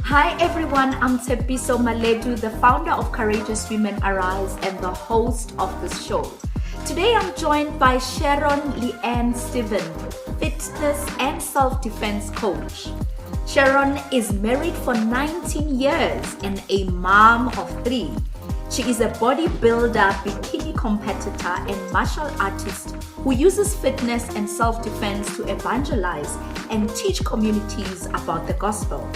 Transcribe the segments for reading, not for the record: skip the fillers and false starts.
Hi everyone, I'm Tshepiso Maledu, the founder of Courageous Women Arise and the host of this show. Today I'm joined by Sharon Leane Stephen, fitness and self-defense coach. Sharon is married for 19 years and a mom of 3. She is a bodybuilder, bikini competitor, and martial artist who uses fitness and self-defense to evangelize and teach communities about the gospel.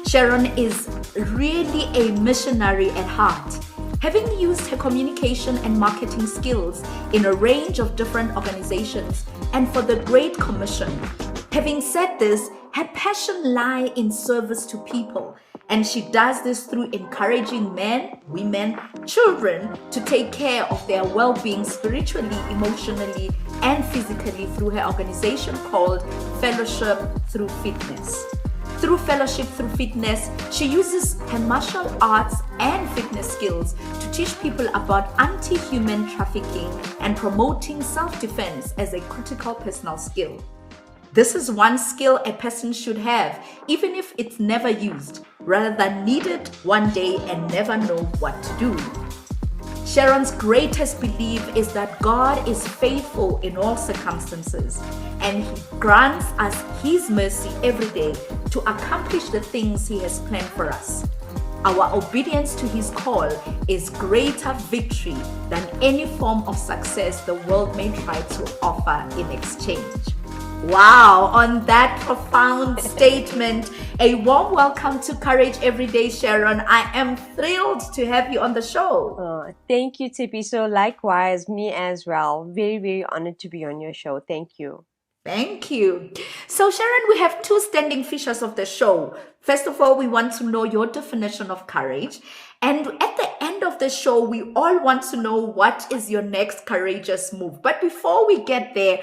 Sharon is really a missionary at heart, having used her communication and marketing skills in a range of different organizations and for the Great Commission. Having said this, her passion lies in service to people, and she does this through encouraging men, women, children to take care of their well-being spiritually, emotionally, and physically through her organization called Fellowship Through Fitness. Through Fellowship Through Fitness, she uses her martial arts and fitness skills to teach people about anti-human trafficking and promoting self-defense as a critical personal skill. This is one skill a person should have, even if it's never used, rather than need it one day and never know what to do. Sharon's greatest belief is that God is faithful in all circumstances, and He grants us His mercy every day to accomplish the things He has planned for us. Our obedience to His call is greater victory than any form of success the world may try to offer in exchange. Wow, on that profound statement, a warm welcome to Courage Everyday, Sharon. I am thrilled to have you on the show. Oh, thank you, Tshepiso. Likewise, me as well. Very, very honored to be on your show. Thank you. Thank you. So, Sharon, we have 2 standing features of the show. First of all, we want to know your definition of courage. And at the end of the show, we all want to know what is your next courageous move. But before we get there,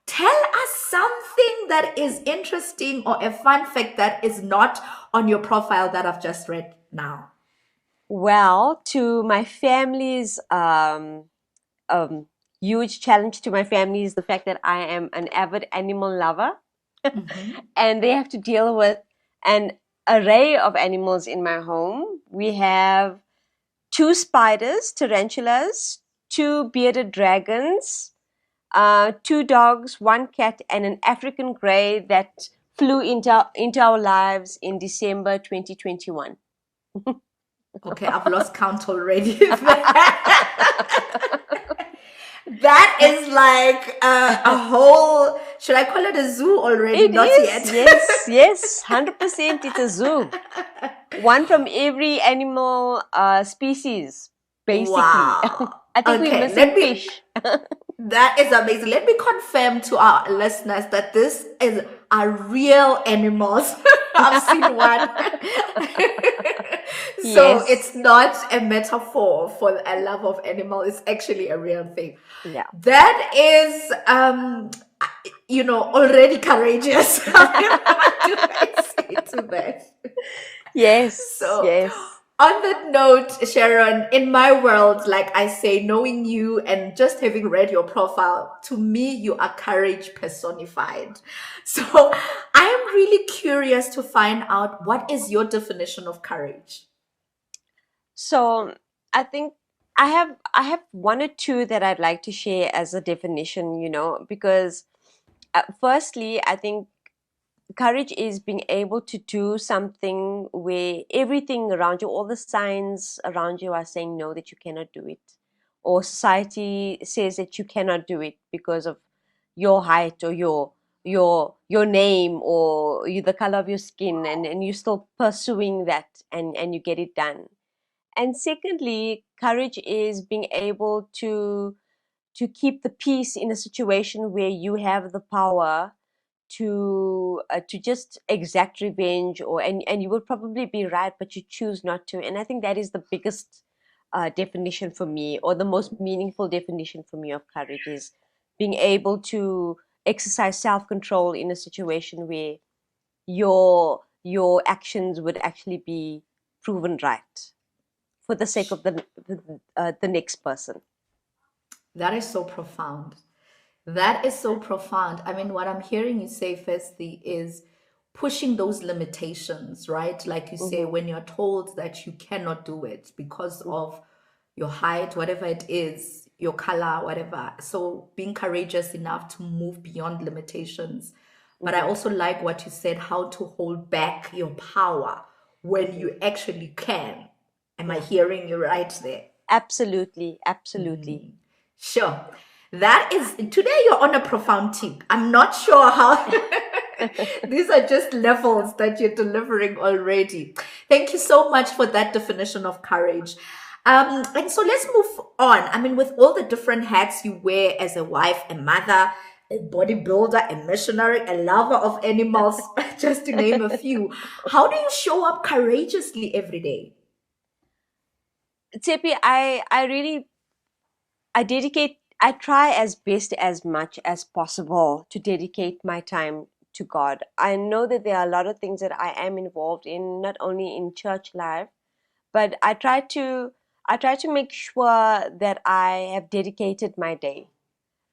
tell us something that is interesting or a fun fact that is not on your profile that I've just read now. Well, to my family's huge challenge to my family is the fact that I am an avid animal lover, and they have to deal with an array of animals in my home. We have 2 spiders, tarantulas, 2 bearded dragons, 2 dogs, 1 cat, and an African grey that flew into our lives in December 2021. Okay, I've lost count already. That is like a whole, should I call it a zoo already? It Not is, yet. yes, 100% it's a zoo. One from every animal species, basically. Wow. I think we're missing fish. That is amazing. Let me confirm to our listeners that this are real animals. I've seen one. So Yes. it's not a metaphor for a love of animal. It's actually a real thing. Yeah. That is, already courageous. What do I say to that? Yes. So, yes. On that note, Sharon, in my world, like I say, knowing you and just having read your profile, to me, you are courage personified. So I am really curious to find out, what is your definition of courage? So I think I have 1 or 2 that I'd like to share as a definition, because firstly, I think courage is being able to do something where everything around you, all the signs around you are saying no, that you cannot do it, or society says that you cannot do it because of your height or your name or the color of your skin, and you're still pursuing that, and you get it done. And secondly, courage is being able to keep the peace in a situation where you have the power to just exact revenge, and you would probably be right, but you choose not to. And I think that is the biggest definition for me, or the most meaningful definition for me of courage, is being able to exercise self-control in a situation where your actions would actually be proven right for the sake of the next person. That is so profound. That is so profound. I mean, what I'm hearing you say, firstly, is pushing those limitations, right? Like you say, Mm-hmm. when you're told that you cannot do it because of your height, whatever it is, your color, whatever. So being courageous enough to move beyond limitations. But I Mm-hmm. also like what you said, how to hold back your power when Mm-hmm. you actually can. Am I Yeah, hearing you right there? absolutely, absolutely. Sure. That is, today you're on a profound tip. I'm not sure how, these are just levels that you're delivering already. Thank you so much for that definition of courage. And so let's move on. I mean, with all the different hats you wear as a wife, a mother, a bodybuilder, a missionary, a lover of animals, just to name a few, how do you show up courageously every day? Tsepi, I really, I try as best as much as possible to dedicate my time to God. I know that there are a lot of things that I am involved in, not only in church life, but I try to make sure that I have dedicated my day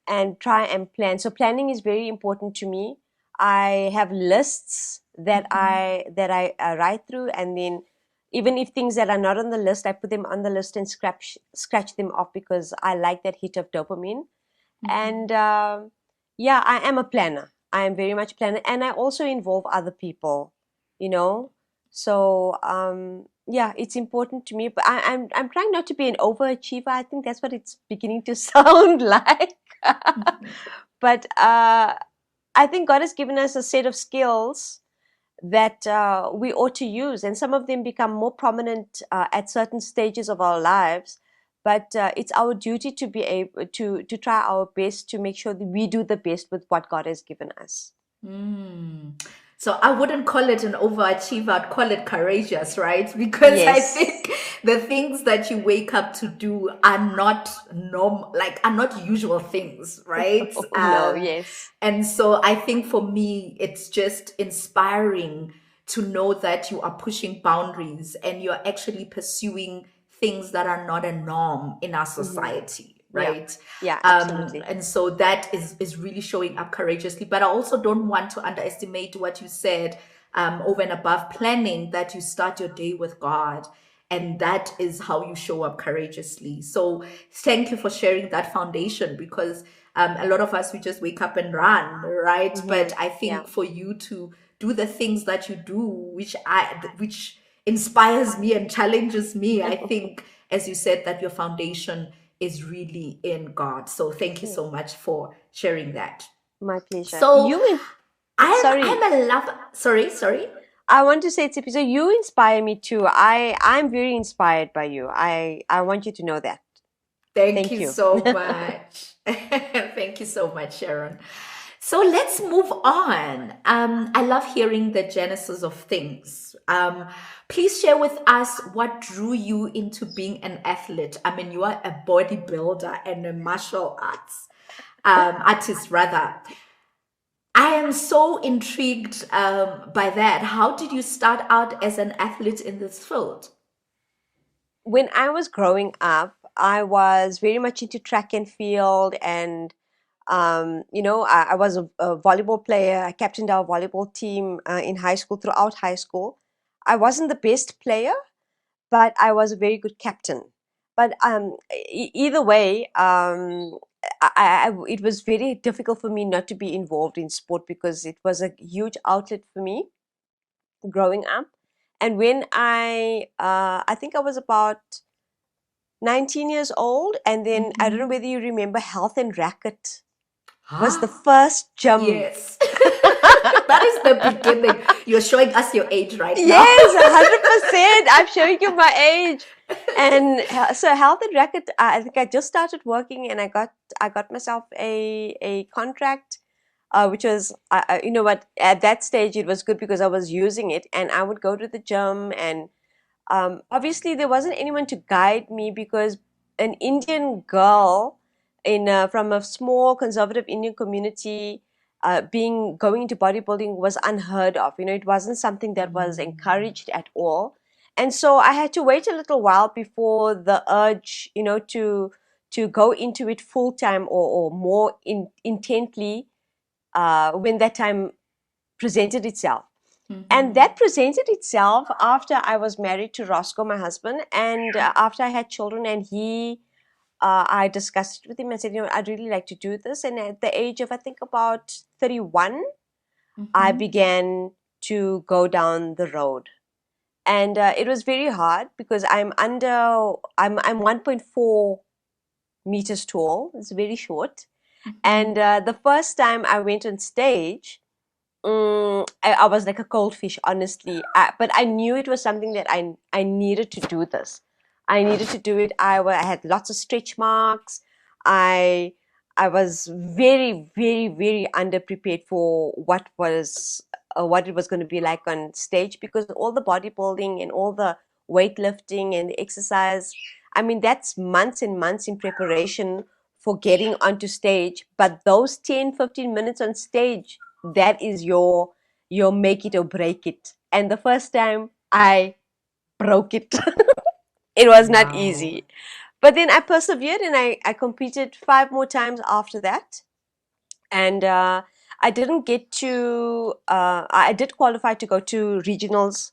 and try and plan. So planning is very important to me. I have lists that I write through, and then even if things that are not on the list, I put them on the list and scratch them off because I like that hit of dopamine. And yeah, I am a planner. I am very much planner, and I also involve other people. You know, so yeah, it's important to me. But I'm trying not to be an overachiever. I think that's what it's beginning to sound like. But I think God has given us a set of skills that we ought to use, and some of them become more prominent at certain stages of our lives. But it's our duty to be able to try our best to make sure that we do the best with what God has given us. Mm. So I wouldn't call it an overachiever, I'd call it courageous, right? Because I Yes. think the things that you wake up to do are not like are not usual things, right? Oh, no. Yes. And so I think for me, it's just inspiring to know that you are pushing boundaries and you're actually pursuing things that are not a norm in our Hmm. society, Yeah. right? Yeah. Absolutely. And so that is really showing up courageously. But I also don't want to underestimate what you said, over and above planning, that you start your day with God. And that is how you show up courageously. So thank you for sharing that foundation, because a lot of us, we just wake up and run, right? Hmm. But I Yeah. think for you to do the things that you do, which inspires me and challenges me, I think, as you said, that your foundation is really in God. So thank you Yeah. so much for sharing that. My pleasure. So You in I'm sorry. a lover. Sorry. I want to say, Tipi, so you inspire me too. I'm very inspired by you. I want you to know that. Thank Thank you you. so much. Thank you so much, Sharon. So let's move on. I love hearing the genesis of things. Please share with us what drew you into being an athlete. I mean, you are a bodybuilder and a martial arts artist, rather. I am so intrigued by that. How did you start out as an athlete in this field? When I was growing up, I was very much into track and field, and I was a volleyball player. I captained our volleyball team in high school, throughout high school. I wasn't the best player, but I was a very good captain. But either way, it was very difficult for me not to be involved in sport because it was a huge outlet for me growing up. And when I think I was about 19 years old, and then I don't know whether you remember, Health and Racket was the first gym. Yes. That is the beginning. You're showing us your age right now. Yes, 100%. I'm showing you my age. And so Health and Racket, I think I just started working, and I got myself a contract, which was, you know what, at that stage it was good because I was using it, and I would go to the gym, and obviously there wasn't anyone to guide me because an Indian girl from a small conservative Indian community, being going into bodybuilding was unheard of. You know, it wasn't something that was encouraged at all. And so I had to wait a little while before the urge, you know, to go into it full time or more intently when that time presented itself. And that presented itself after I was married to Roscoe, my husband, and after I had children, and I discussed it with him and said, I'd really like to do this. And at the age of, I think, about 31, I began to go down the road. And it was very hard because I'm 1.4 meters tall. It's very short. And the first time I went on stage, I was like a cold fish, honestly. But I knew it was something that I needed to do this. I needed to do it. I had lots of stretch marks. I was very, very, very underprepared for what it was going to be like on stage, because all the bodybuilding and all the weightlifting and the exercise, I mean, that's months and months in preparation for getting onto stage. But those 10, 15 minutes on stage, that is your make it or break it. And the first time I broke it. It was not easy. But then I persevered and I competed 5 more times after that. And I didn't get to, I did qualify to go to regionals,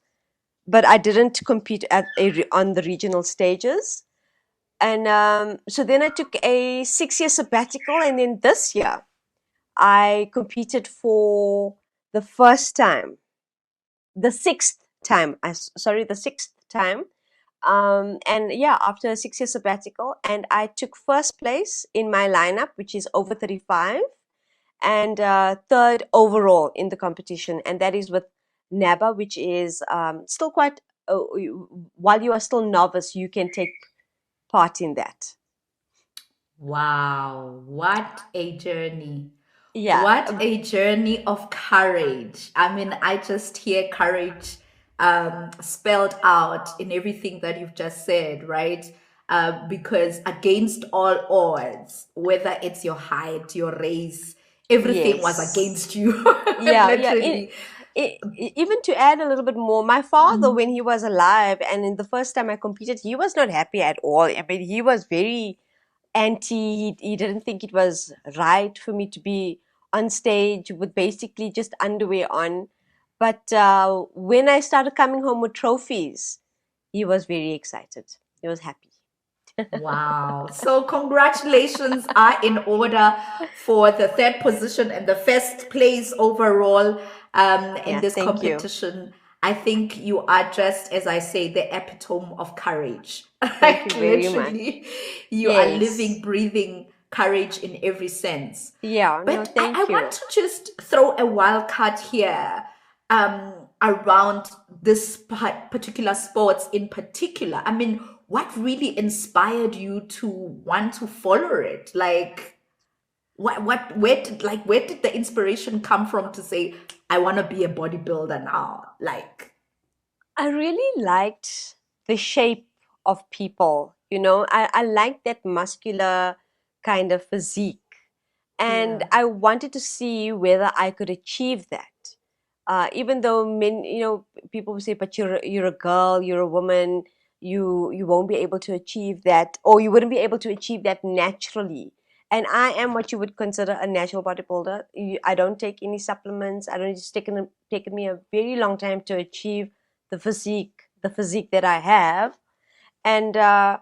but I didn't compete on the regional stages. And so then I took a 6-year sabbatical. And then this year, I competed for the first time, the sixth time. The sixth time. And yeah, after a 6-year sabbatical, and I took first place in my lineup, which is over 35, and third overall in the competition, and that is with NABA, which is still quite. While you are still novice, you can take part in that. Wow, what a journey. Yeah, What a journey of courage. I mean, I just hear courage spelled out in everything that you've just said, right? Because against all odds, whether it's your height, your race, everything was yes. against you. Yeah, yeah. Literally. Even to add a little bit more, my father, when he was alive, and in the first time I competed, he was not happy at all. I mean, he was very anti. He didn't think it was right for me to be on stage with basically just underwear on. But when I started coming home with trophies, he was very excited. He was happy. Wow. So congratulations are in order for the third position and the first place overall in Yeah, this thank you. competition. I think you are just, as I say, the epitome of courage. Thank you Like very much. literally, you are living, Yes. breathing courage in every sense. Yeah, no, But I thank want you. to just throw a wild card here around this particular sports in particular. I mean, what really inspired you to want to follow it? Like, where did the inspiration come from to say, I want to be a bodybuilder now? Like, I really liked the shape of people. I liked that muscular kind of physique. And yeah. I wanted to see whether I could achieve that. Even though people will say, but you're a girl, you're a woman, you won't be able to achieve that, or you wouldn't be able to achieve that naturally. And I am what you would consider a natural bodybuilder. I don't take any supplements. I don't. It's taken me a very long time to achieve the physique that I have, and I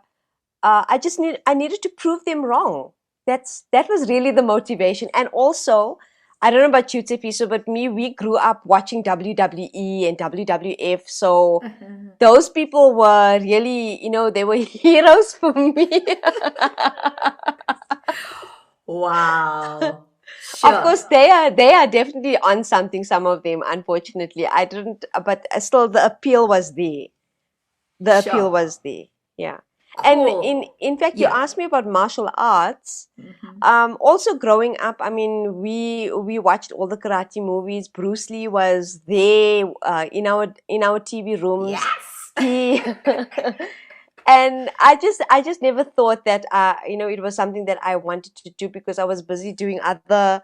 needed to prove them wrong. That was really the motivation. And also, I don't know about you, Tshepiso, but we grew up watching WWE and WWF. So those people were really, they were heroes for me. Wow. Of Sure. course, they are definitely on something. Some of them, unfortunately, I didn't. But still, the appeal was there. The appeal Sure. was there. Yeah. And Cool. in fact, you Yeah. asked me about martial arts. Also growing up, I mean, we watched all the karate movies. Bruce Lee was there in our TV rooms. Yes. He and I just never thought that it was something that I wanted to do because I was busy doing other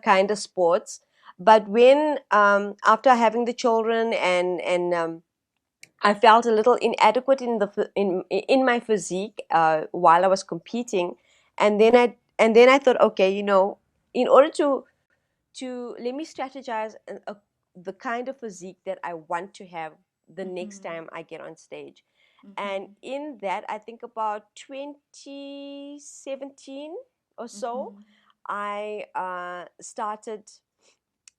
kind of sports. But when after having the children and I felt a little inadequate in my physique while I was competing, and then I thought, okay, in order to let me strategize the kind of physique that I want to have the next time I get on stage. And in that, I think about 2017 or so, I started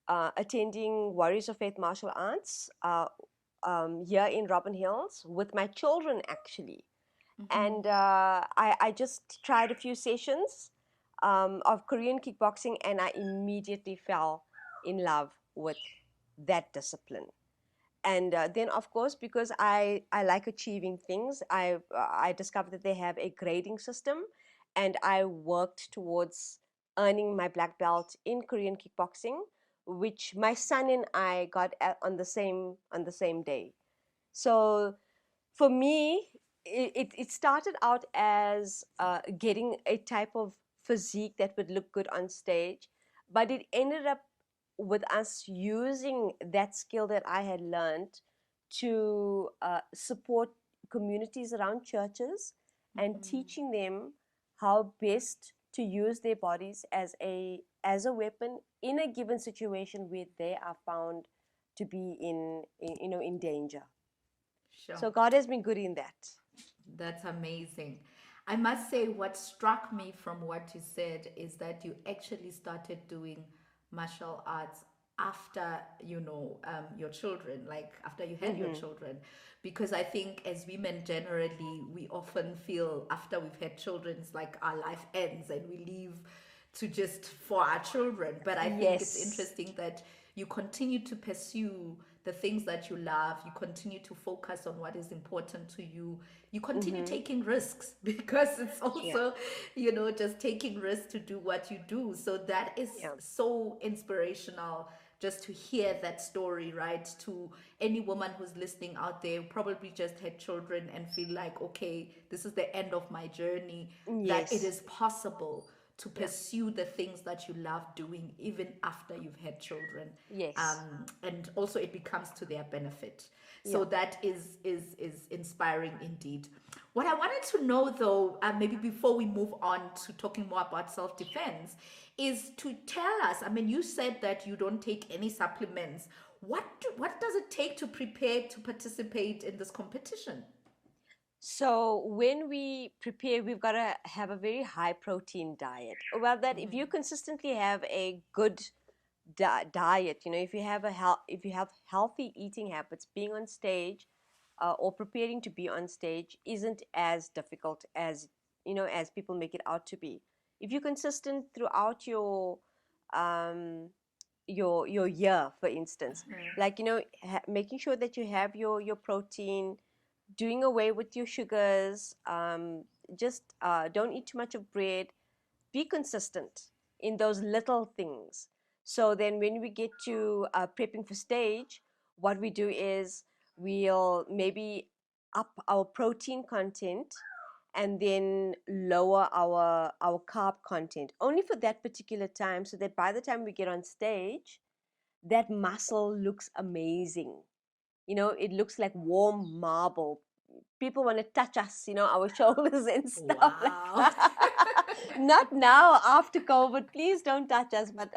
attending Warriors of Faith martial arts here in Robin Hills with my children, actually. And I just tried a few sessions of Korean kickboxing, and I immediately fell in love with that discipline. And then, of course, because I like achieving things, I discovered that they have a grading system, and I worked towards earning my black belt in Korean kickboxing, which my son and I got on the same day. So for me, it started out as getting a type of physique that would look good on stage, but it ended up with us using that skill that I had learned to support communities around churches and teaching them how best to use their bodies as a weapon in a given situation where they are found to be in danger. Sure. So God has been good in that. That's amazing. I must say, what struck me from what you said is that you actually started doing martial arts after your children, like after you had your children, because I think as women generally we often feel after we've had children it's like our life ends and we leave to just for our children. But I think it's Yes. interesting that you continue to pursue the things that you love, you continue to focus on what is important to you, you continue taking risks because it's Yeah. also just taking risks to do what you do. So that is Yeah. so inspirational, just to hear that story, right? To any woman who's listening out there, who probably just had children and feel like, okay, this is the end of my journey, that it Yes. is possible to Yeah. pursue the things that you love doing even after you've had children. Yes. And also it becomes to their benefit. Yeah. So that is inspiring indeed. What I wanted to know though, maybe before we move on to talking more about self-defense, is to tell us, I mean, you said that you don't take any supplements. What does it take to prepare to participate in this competition? So when we prepare, we've got to have a very high protein diet. Well, that if you consistently have a good diet, if you have healthy eating habits, being on stage or preparing to be on stage isn't as difficult as people make it out to be. If you're consistent throughout um, your year, for instance, like making sure that you have your protein, doing away with your sugars, just don't eat too much of bread, be consistent in those little things. So then when we get to prepping for stage, what we do is we'll maybe up our protein content and then lower our carb content only for that particular time, so that by the time we get on stage, that muscle looks amazing. It looks like warm marble. People want to touch us, our shoulders and stuff like Wow. that. Not now after COVID, please don't touch us. But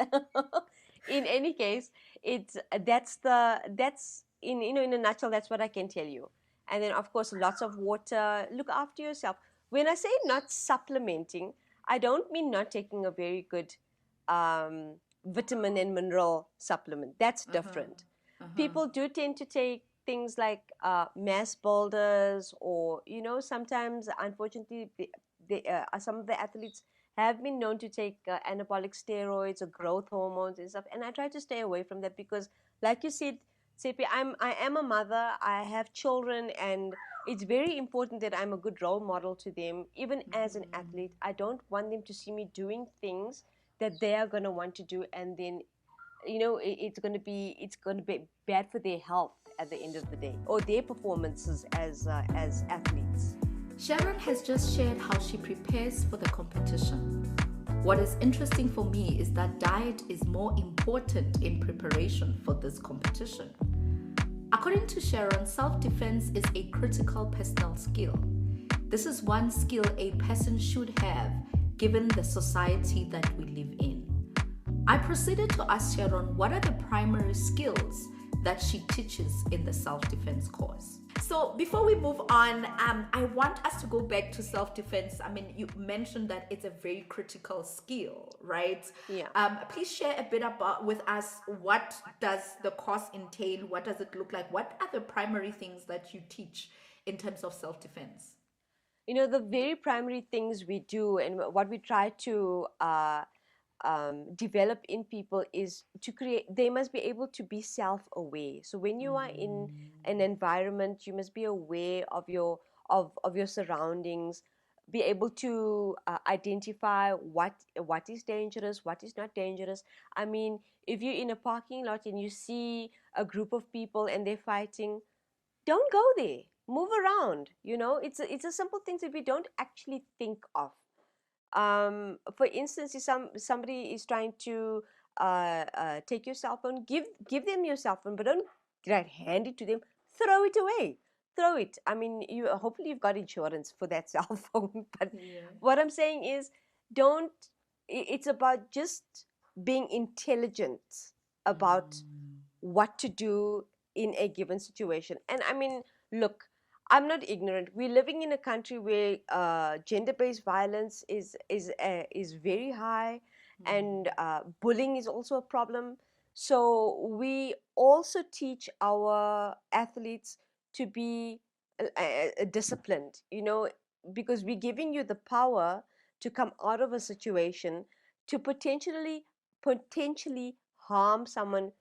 in any case, that's in a nutshell, that's what I can tell you. And then of course lots of water. Look after yourself. When I say not supplementing, I don't mean not taking a very good vitamin and mineral supplement. That's different. People do tend to take things like mass builders, or sometimes unfortunately some of the athletes have been known to take anabolic steroids or growth hormones and stuff, and I try to stay away from that because, like you said, Tshepi, I am a mother, I have children, and it's very important that I'm a good role model to them. Even as an athlete, I don't want them to see me doing things that they are going to want to do, and then it's going to be bad for their health at the end of the day, or their performances as athletes. Sharon has just shared how she prepares for the competition. What is interesting for me is that diet is more important in preparation for this competition. According to Sharon, self defense is a critical personal skill. This is one skill a person should have given the society that we live in. I proceeded to ask Sharon what are the primary skills that she teaches in the self defense course. So, before we move on, I want us to go back to self defense. I mean, you mentioned that it's a very critical skill, right? Yeah. Please share a bit about with us what does the course entail? What does it look like? What are the primary things that you teach in terms of self defense? The very primary things we do and what we try to develop in people is to create, they must be able to be self-aware. So when you are in an environment, you must be aware of your surroundings, be able to identify what is dangerous, what is not dangerous. I mean, if you're in a parking lot and you see a group of people and they're fighting, don't go there, move around. It's a simple thing that we don't actually think of. For instance, if somebody is trying to take your cell phone, give them your cell phone, but don't hand it to them. Throw it away. Throw it. I mean, you hopefully you've got insurance for that cell phone. But Yeah. what I'm saying is, don't. It's about just being intelligent about what to do in a given situation. And I mean, look, I'm not ignorant. We're living in a country where gender-based violence is very high, and bullying is also a problem. So we also teach our athletes to be disciplined. Because we're giving you the power to come out of a situation to potentially harm someone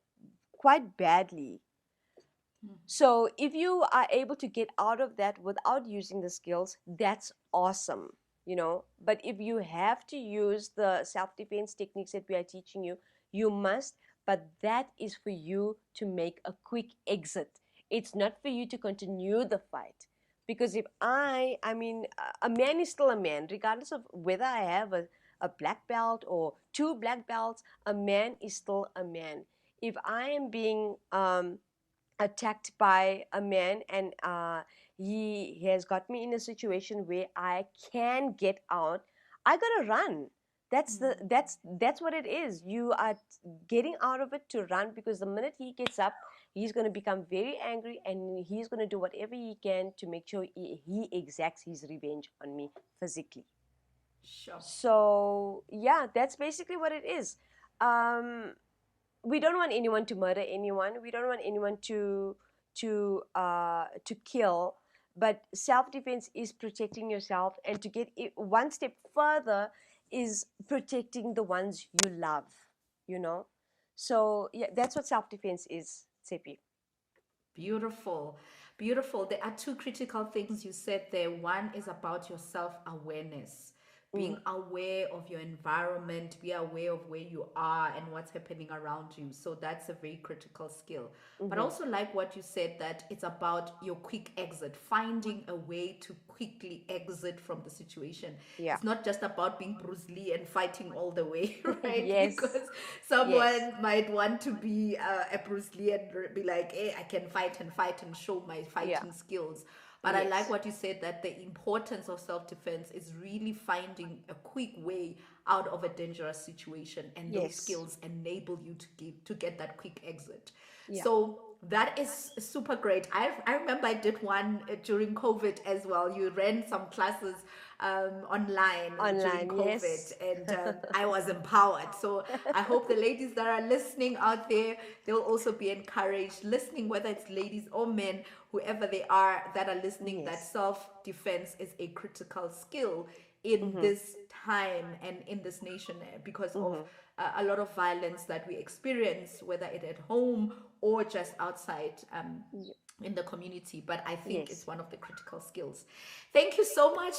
quite badly. So if you are able to get out of that without using the skills, that's awesome. But if you have to use the self-defense techniques that we are teaching you, you must, but that is for you to make a quick exit. It's not for you to continue the fight. Because if I mean, a man is still a man, regardless of whether I have a black belt or two black belts, a man is still a man. If I am being attacked by a man, and he has got me in a situation where I can get out, I gotta run. That's what it is. You are getting out of it to run, because the minute he gets up, he's going to become very angry, and he's going to do whatever he can to make sure he exacts his revenge on me physically. Sure. So yeah, that's basically what it is. We don't want anyone to murder anyone. We don't want anyone to kill. But self-defense is protecting yourself, and to get it one step further is protecting the ones you love. You know, so yeah, that's what self-defense is, Tsepi. Beautiful. Beautiful. There are two critical things you said there. One is about your self awareness, being Mm. aware of your environment, be aware of where you are and what's happening around you. So that's a very critical skill. But I Mm-hmm. also like what you said, that it's about your quick exit, finding a way to quickly exit from the situation. Yeah. It's not just about being Bruce Lee and fighting all the way, right? Yes. Because Yes. someone might want to be a Bruce Lee and be like, hey, I can fight and show my Yeah. fighting skills. But I like Yes. what you said, that the importance of self defense is really finding a quick way out of a dangerous situation, and those Yes. skills enable you to get that quick exit. Yeah. So that is super great. I remember I did one during COVID as well. You ran some classes online during Online. COVID, Yes. and I was empowered. So I hope the ladies that are listening out there, they'll also be encouraged, listening, whether it's ladies or men, whoever they are that are listening, that Yes. self-defense is a critical skill in Mm-hmm. this time and in this nation, because of Mm-hmm. a lot of violence that we experience, whether it at home or just outside in the community, but I think it's Yes. one of the critical skills. Thank you so much.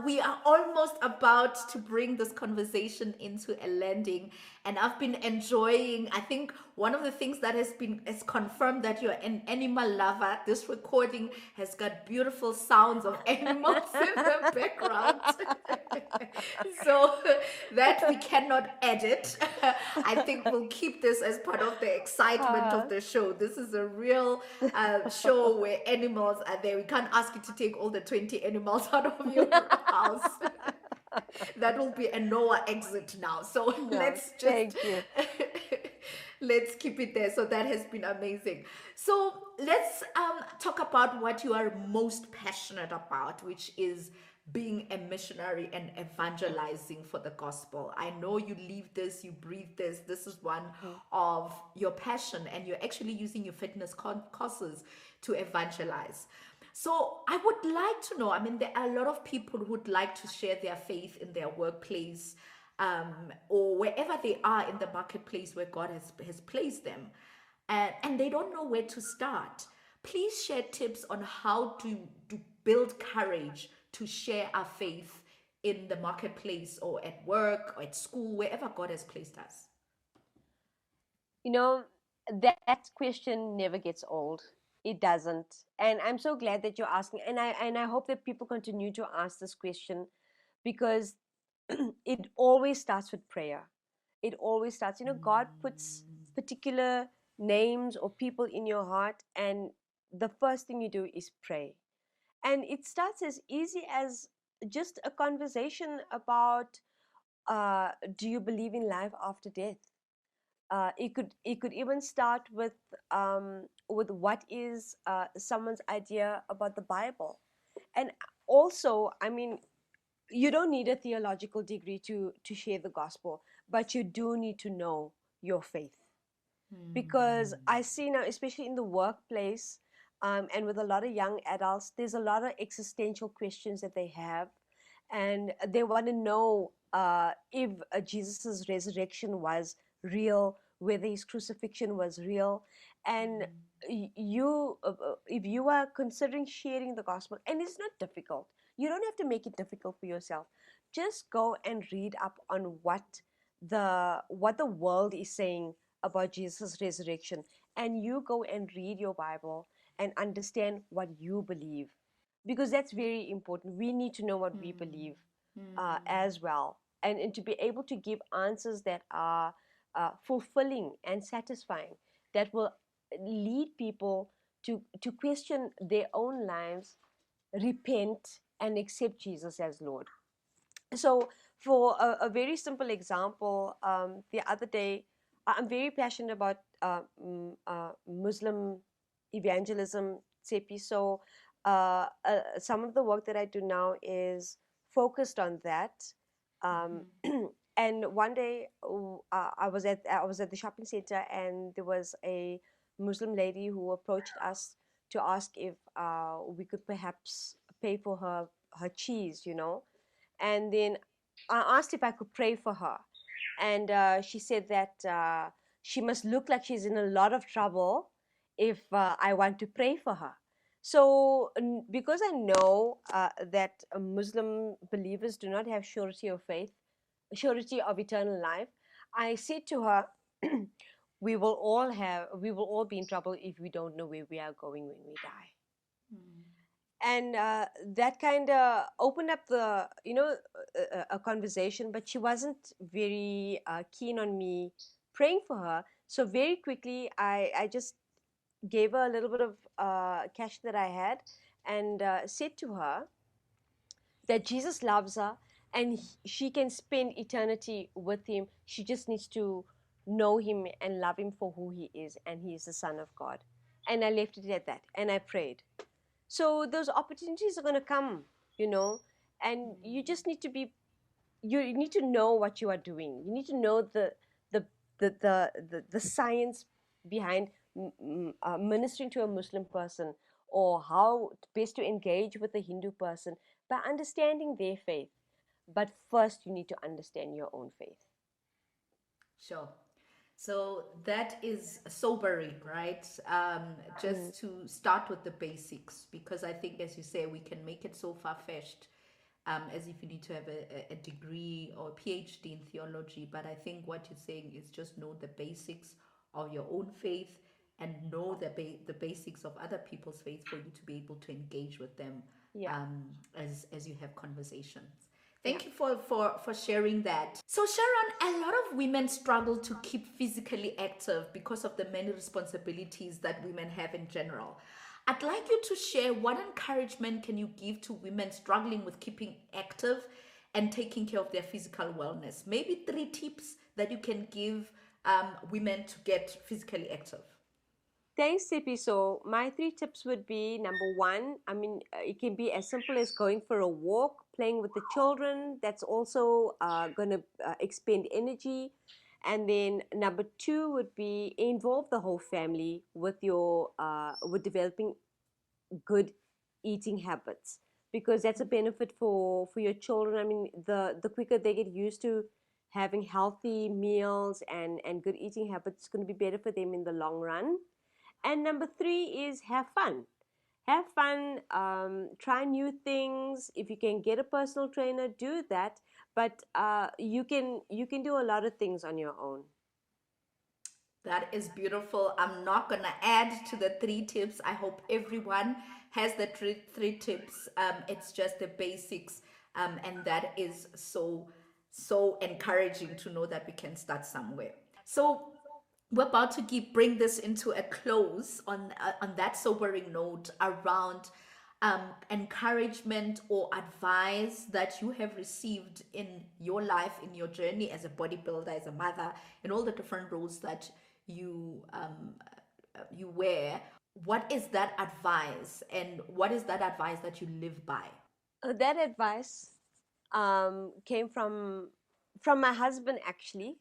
We are almost about to bring this conversation into a landing, and I've been enjoying. I think one of the things that has confirmed that you're an animal lover. This recording has got beautiful sounds of animals in the background. So that we cannot edit. I think we'll keep this as part of the excitement of the show. This is a real show where animals are there. We can't ask you to take all the 20 animals out of your house. That will be a Noah exit now. So No, let's just thank you. let's keep it there. So that has been amazing. So let's talk about what you are most passionate about, which is being a missionary and evangelizing for the gospel. I know you live this, you breathe this. This is one Mm. of your passion, and you're actually using your fitness courses to evangelize. So I would like to know, I mean, there are a lot of people who would like to share their faith in their workplace, or wherever they are in the marketplace where God has placed them, and they don't know where to start. Please share tips on how to build courage to share our faith in the marketplace or at work or at school, wherever God has placed us. You know, that question never gets old. It doesn't. And I'm so glad that you're asking. And I hope that people continue to ask this question, because it always starts with prayer. It always starts, God puts particular names or people in your heart, and the first thing you do is pray. And it starts as easy as just a conversation about, do you believe in life after death? It could even start with what is someone's idea about the Bible. And also, I mean, you don't need a theological degree to share the gospel, but you do need to know your faith. Because I see now, especially in the workplace, and with a lot of young adults, there's a lot of existential questions that they have, and they want to know if Jesus' resurrection was real, whether his crucifixion was real. And if you are considering sharing the gospel, and it's not difficult, you don't have to make it difficult for yourself. Just go and read up on what the world is saying about Jesus' resurrection, and you go and read your Bible and understand what you believe, because that's very important. We need to know what we believe as well, and to be able to give answers that are fulfilling and satisfying, that will lead people to question their own lives, repent, and accept Jesus as Lord. So, for a very simple example, the other day, I'm very passionate about Muslim evangelism, Tshepiso. Some of the work that I do now is focused on that. Um, and one day, I was at the shopping center, and there was a Muslim lady who approached us to ask if we could perhaps pay for her cheese. And then I asked if I could pray for her. And she said that she must look like she's in a lot of trouble if I want to pray for her. So, because I know that Muslim believers do not have surety of faith, surety of eternal life, I said to her, we will all be in trouble if we don't know where we are going when we die. And that kind of opened up a conversation, but she wasn't very keen on me praying for her. So very quickly, I just gave her a little bit of cash that I had, and said to her that Jesus loves her, and she can spend eternity with him. She just needs to know him and love him for who he is, and he is the Son of God. And I left it at that, and I prayed. So those opportunities are going to come, and you just need to you need to know what you are doing. You need to know the science behind ministering to a Muslim person, or how best to engage with a Hindu person, by understanding their faith. But first, you need to understand your own faith. Sure. So that is sobering, right? Mm. Just to start with the basics, because I think, as you say, we can make it so far-fetched, as if you need to have a degree or a PhD in theology. But I think what you're saying is just know the basics of your own faith and know the basics of other people's faith for you to be able to engage with them, Yeah, as you have conversations. yeah. Thank you for sharing that. So, Sharon, a lot of women struggle to keep physically active because of the many responsibilities that women have in general. I'd like you to share what encouragement can you give to women struggling with keeping active and taking care of their physical wellness. Maybe 3 tips that you can give women to get physically active. Thanks, CP. So my 3 tips would be number one, I mean, it can be as simple as going for a walk, playing with the children. That's also going to expend energy. And then number two would be involve the whole family with your with developing good eating habits, because that's a benefit for your children. I mean, the quicker they get used to having healthy meals and good eating habits, it's going to be better for them in the long run. And number three is have fun. Have fun. Try new things. If you can get a personal trainer, do that. But you can do a lot of things on your own. That is beautiful. I'm not going to add to the 3 tips. I hope everyone has the three tips. It's just the basics. And that is so encouraging to know that we can start somewhere. So we're about to bring this into a close on that sobering note around encouragement or advice that you have received in your life, in your journey as a bodybuilder, as a mother, in all the different roles that you wear. What is that advice, and what is that advice that you live by? That advice came from my husband actually.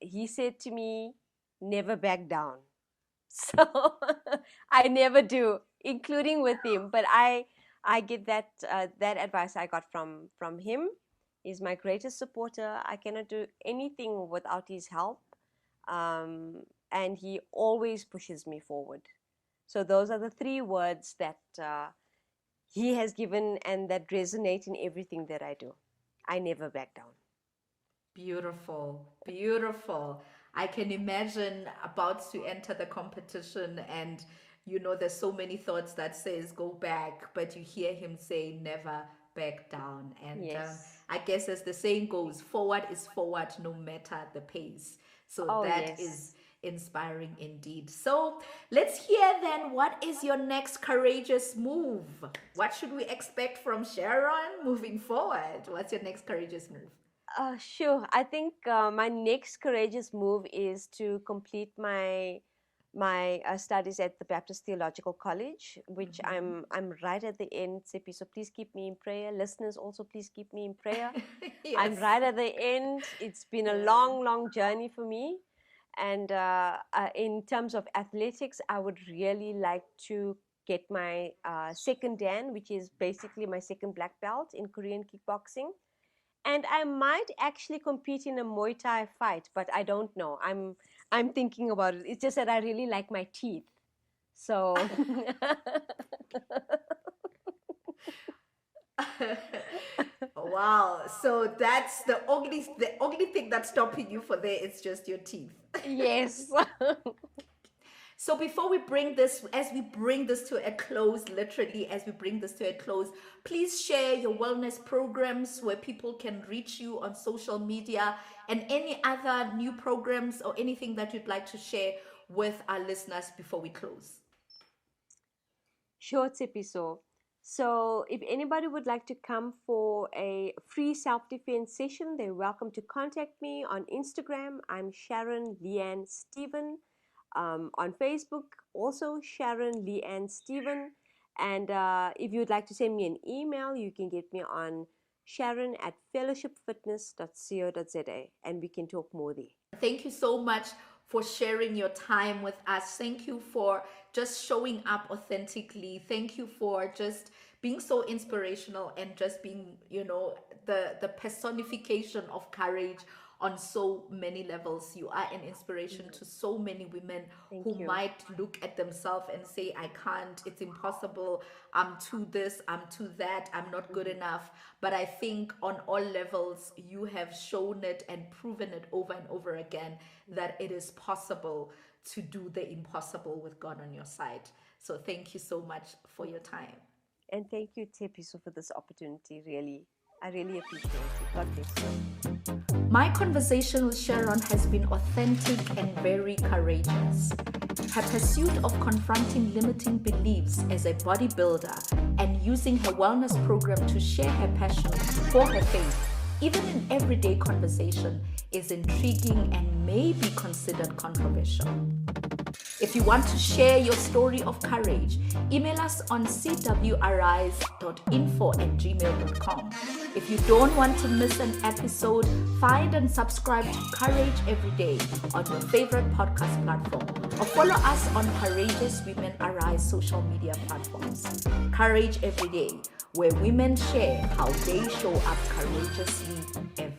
He said to me, "Never back down." So I never do, including with him. But I get that advice I got from him. He's my greatest supporter. I cannot do anything without his help, and he always pushes me forward. So those are the 3 words that he has given and that resonate in everything that I do. I never back down. Beautiful, beautiful. I can imagine about to enter the competition, and there's so many thoughts that says go back, but you hear him say never back down. And Yes. I guess, as the saying goes, forward is forward no matter the pace. So Oh, that yes. is inspiring indeed. So let's hear then, what is your next courageous move? What should we expect from Sharon moving forward? What's your next courageous move? Sure. I think my next courageous move is to complete my studies at the Baptist Theological College, which I'm right at the end, Sippy. So please keep me in prayer. Listeners, also please keep me in prayer. I'm Yes. right at the end. It's been a Yeah. long, long journey for me. And in terms of athletics, I would really like to get my second Dan, which is basically my second black belt in Korean kickboxing. And I might actually compete in a Muay Thai fight, but I don't know. I'm thinking about it. It's just that I really like my teeth. So Wow. So that's the only thing that's stopping you for there is just your teeth. yes. So before we bring this, as we bring this to a close, literally, as we bring this to a close, please share your wellness programs where people can reach you on social media, and any other new programs or anything that you'd like to share with our listeners before we close. Sure, Tshepiso. So if anybody would like to come for a free self-defense session, they're welcome to contact me on Instagram. I'm Sharon Leane Stephen. On Facebook, also Sharon Leane Stephen. And if you'd like to send me an email, you can get me on sharon@fellowshipfitness.co.za, and we can talk more there. Thank you so much for sharing your time with us. Thank you for just showing up authentically. Thank you for just being so inspirational and just being, the personification of courage, on so many levels. You are an inspiration to so many women Thank who you. might look at themselves and say, I can't, it's impossible, I'm too this, I'm too that, I'm not good enough. But I think on all levels, you have shown it and proven it over and over again that it is possible to do the impossible with God on your side. So thank you so much for your time. And thank you, Tshepiso, for this opportunity. Really, I really appreciate it. God bless you. My conversation with Sharon has been authentic and very courageous. Her pursuit of confronting limiting beliefs as a bodybuilder and using her wellness program to share her passion for her faith, even in everyday conversation, is intriguing and may be considered controversial. If you want to share your story of courage, email us on cwrise.info@gmail.com. If you don't want to miss an episode, find and subscribe to Courage Every Day on your favorite podcast platform, or follow us on Courageous Women Arise social media platforms. Courage Every Day, where women share how they show up courageously every day.